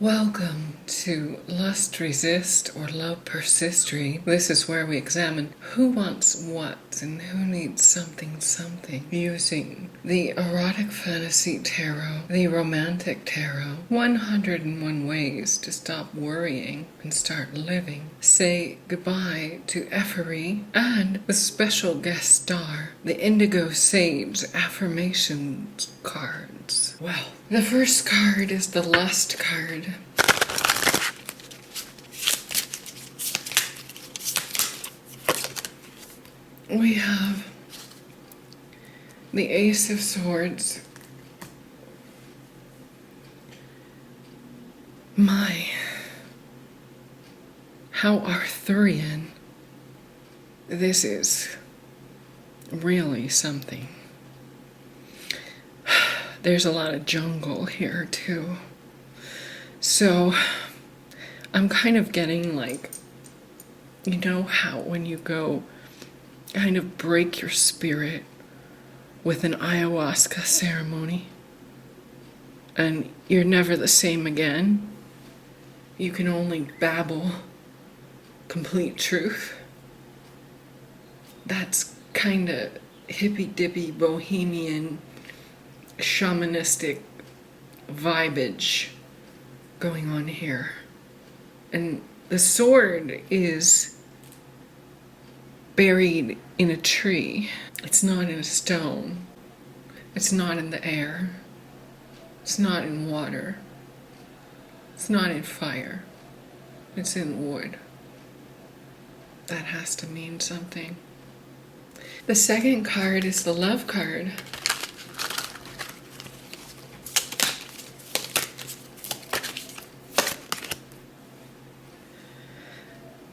Welcome to Lust Resist or Love Persistery. This is where we examine who wants what and who needs something using the Erotic Fantasy Tarot, the Romantic Tarot, 101 Ways to Stop Worrying and Start Living. Say goodbye to Effery and the special guest star, the Indigo Sage Affirmations cards. Well, the first card is the Lust card. We have the Ace of Swords. My, how Arthurian. This is really something. There's a lot of jungle here too. So I'm kind of getting like, you know how when you go kind of break your spirit with an ayahuasca ceremony and you're never the same again. You can only babble complete truth. That's kind of hippy-dippy bohemian shamanistic vibage going on here. And the sword is buried in a tree. It's not in a stone. It's not in the air. It's not in water. It's not in fire. It's in wood. That has to mean something. The second card is the Love card.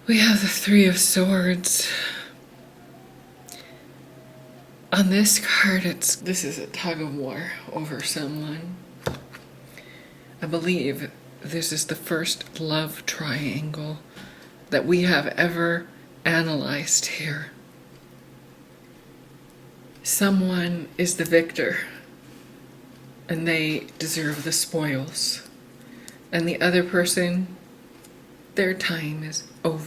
We have the Three of Swords. On this card, this is a tug of war over someone. I believe this is the first love triangle that we have ever analyzed here. Someone is the victor, and they deserve the spoils. And the other person, their time is over.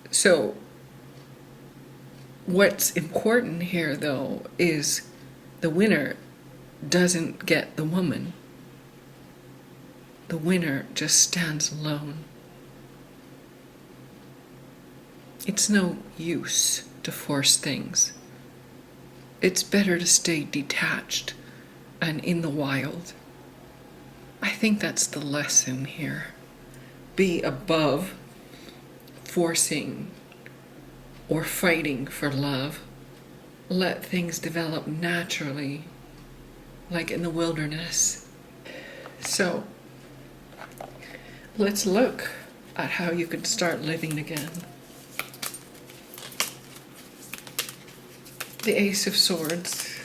So, what's important here, though, is the winner doesn't get the woman. The winner just stands alone. It's no use to force things. It's better to stay detached and in the wild. I think that's the lesson here. Be above forcing or fighting for love. Let things develop naturally, like in the wilderness. So, let's look at how you could start living again. The Ace of Swords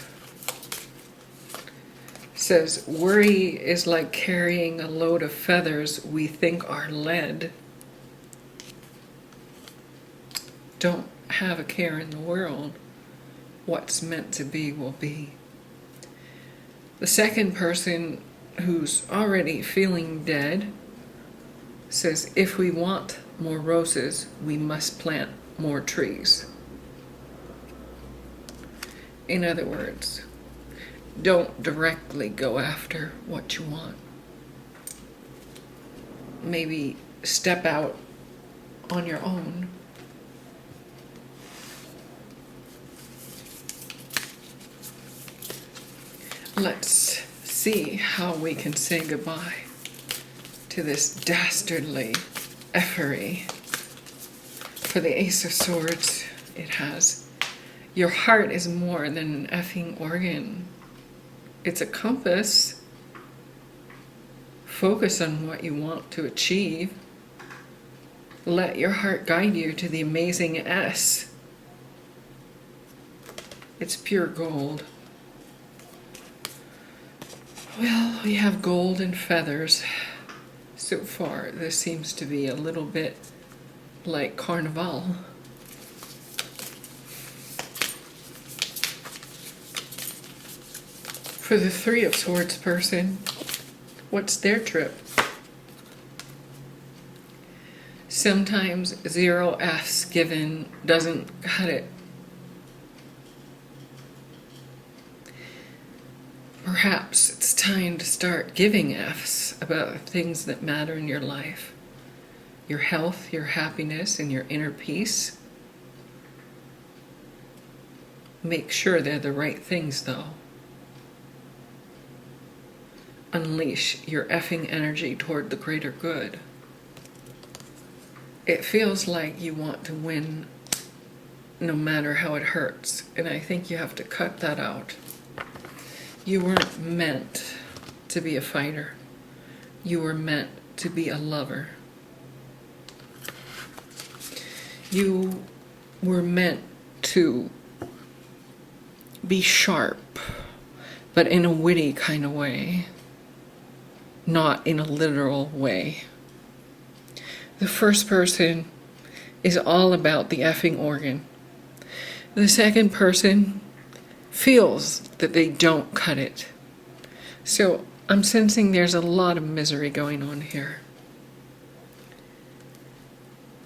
says, worry is like carrying a load of feathers we think are lead. Don't have a care in the world. What's meant to be will be. The second person, who's already feeling dead, says, if we want more roses, we must plant more trees. In other words, don't directly go after what you want. Maybe step out on your own. Let's see how we can say goodbye to this dastardly effery. For the Ace of Swords, it has, your heart is more than an effing organ. It's a compass. Focus on what you want to achieve. Let your heart guide you to the amazing S. It's pure gold. Well, we have gold and feathers. So far, this seems to be a little bit like Carnival. For the Three of Swords person, What's their trip? Sometimes 0 F's given doesn't cut it. Perhaps it's time to start giving F's about things that matter in your life. Your health, your happiness, and your inner peace. Make sure they're the right things, though. Unleash your effing energy toward the greater good. It feels like you want to win no matter how it hurts, and I think you have to cut that out. You weren't meant to be a fighter. You were meant to be a lover. You were meant to be sharp, but in a witty kind of way, not in a literal way. The first person is all about the effing organ. The second person feels that they don't cut it. So I'm sensing there's a lot of misery going on here.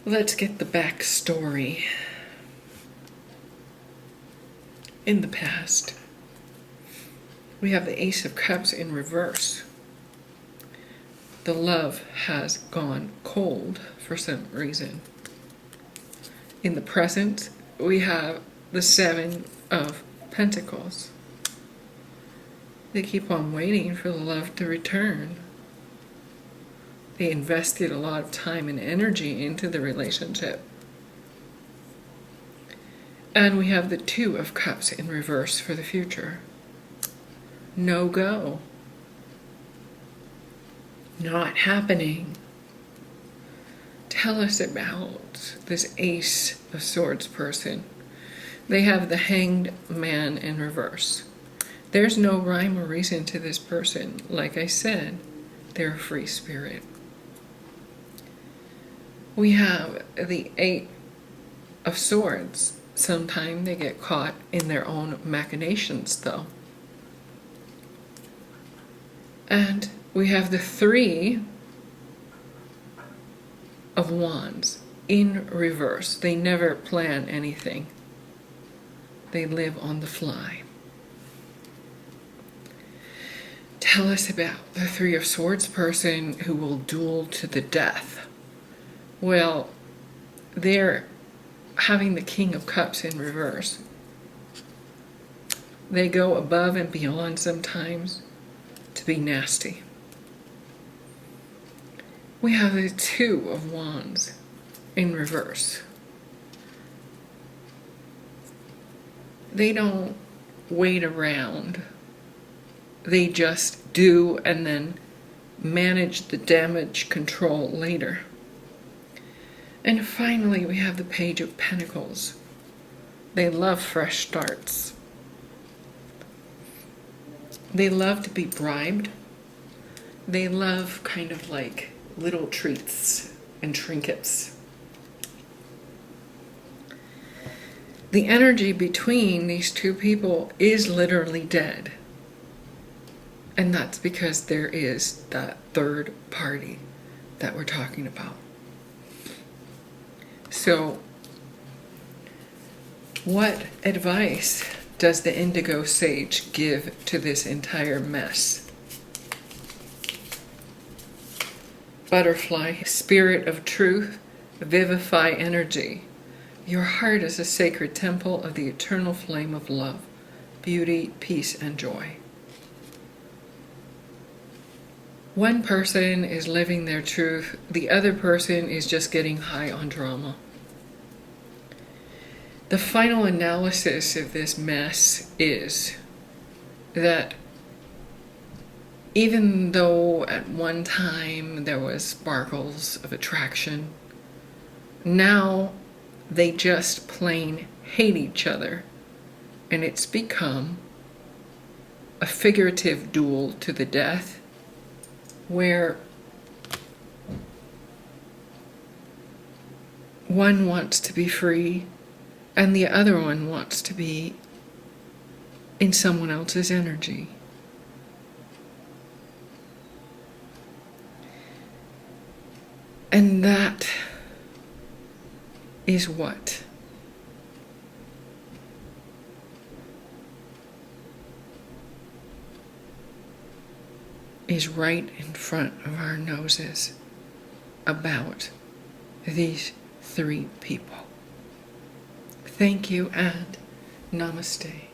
Let's get the backstory. In the past, we have the Ace of Cups in reverse. The love has gone cold for some reason. In the present, we have the 7 of Pentacles. They keep on waiting for the love to return. They invested a lot of time and energy into the relationship. And we have the 2 of Cups in reverse for the future. No go. Not happening. Tell us about this Ace of Swords person. They have the Hanged Man in reverse. There's no rhyme or reason to this person. Like I said, they're a free spirit. We have the 8 of Swords. Sometimes they get caught in their own machinations, though. And we have the 3 of Wands in reverse. They never plan anything. They live on the fly. Tell us about the 3 of Swords person who will duel to the death. Well, they're having the King of Cups in reverse. They go above and beyond sometimes to be nasty. We have the 2 of Wands in reverse. They don't wait around. They just do and then manage the damage control later. And finally, we have the Page of Pentacles. They love fresh starts. They love to be bribed. They love kind of like little treats and trinkets. The energy between these 2 people is literally dead. And that's because there is that third party that we're talking about. So, what advice does the Indigo Sage give to this entire mess? Butterfly, spirit of truth, vivify energy. Your heart is a sacred temple of the eternal flame of love, beauty, peace, and joy. One person is living their truth, the other person is just getting high on drama. The final analysis of this mess is that even though at one time there was sparkles of attraction, now they just plain hate each other, and it's become a figurative duel to the death, where one wants to be free and the other one wants to be in someone else's energy. And that is what is right in front of our noses about these three people. Thank you and namaste.